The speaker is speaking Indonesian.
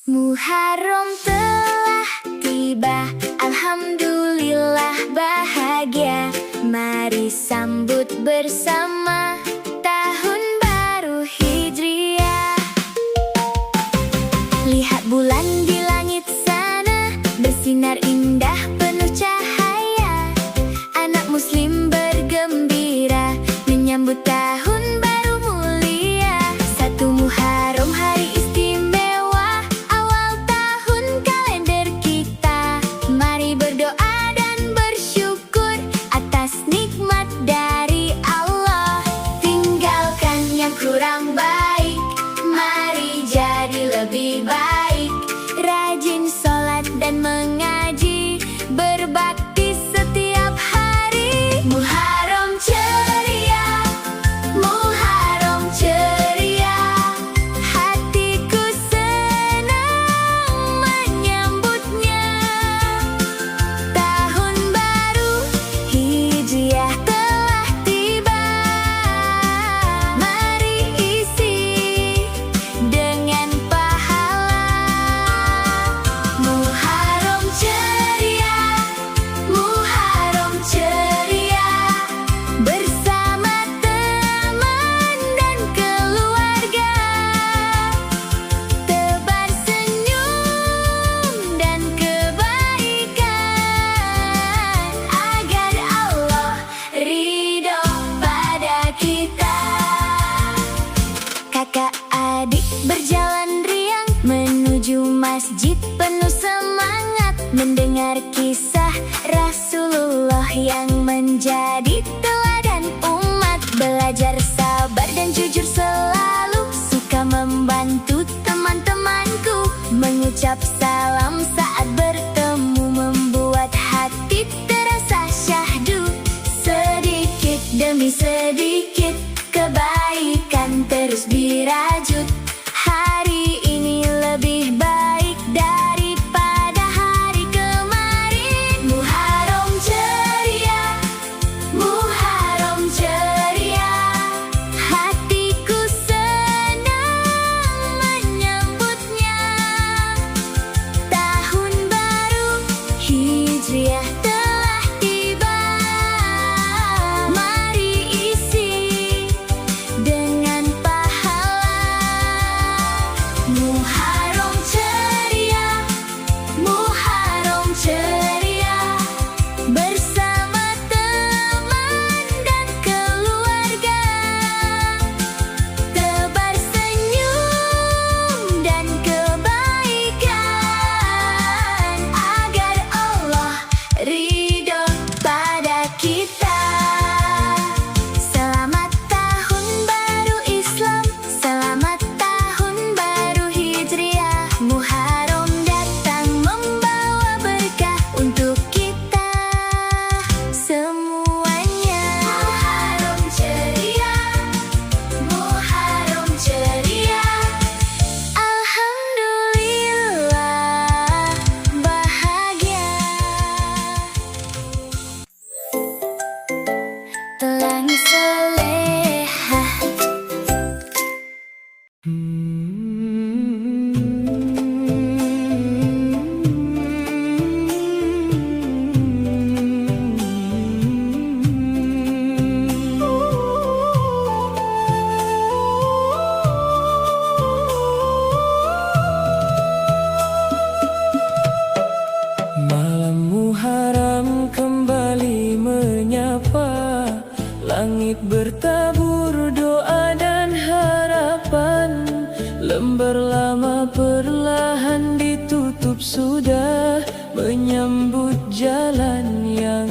Muharram telah tiba, alhamdulillah bahagia. Mari sambut bersama tahun baru Hijriah. Lihat bulan di langit sana, bersinar indah penuh cahaya. Anak muslim bergembira, menyambut tahun baru mulia. 1 Muharram hari istimewa, awal tahun kalender kita. Mari berdoa dan bersyukur atas nikmat dari Allah. Tinggalkan yang kurang baik, mari jadi lebih baik. Rajin sholat dan mengaji, berbakti setiap hari. Muharram ceria, Muharram ceria, hatiku senang menyambutnya. Tahun baru Hijriah telah tiba, mari isi dengan pahala. Muharram ceria, Muharram ceria, bersama teman dan keluarga. Tebar senyum dan kebaikan, agar Allah ridho pada kita. Kakak adik berjalan riang menuju masjid penuh semangat, mendengar kisah Rasulullah yang menjadi teladan umat. Belajar sabar dan jujur selalu, suka membantu teman-temanku. Mengucap salam saat bertemu, membuat hati terasa syahdu. Sedikit demi sedikit kebaikan terus dirajut. Hari ini lebih baik daripada hari kemarin. Muharram ceria, Muharram ceria, hatiku senang menyambutnya. Tahun baru Hijriah telah tiba, mari isi dengan pahala. Muharram ceria, Muharram ceria, bersama teman dan keluarga. Tebar senyum dan kebaikan, agar Allah ridho pada kita. Selamat tahun baru Islam, selamat tahun baru Hijriah. Muharram datang membawa berkah untuk kita semuanya. Muharram ceria, Muharram ceria, alhamdulillah bahagia. Pelangi soleha, Malam Muharram kembali menyapa, langit bertabur doa dan harapan. Lembar lama perlahan ditutup sudah, menyambut jalan yang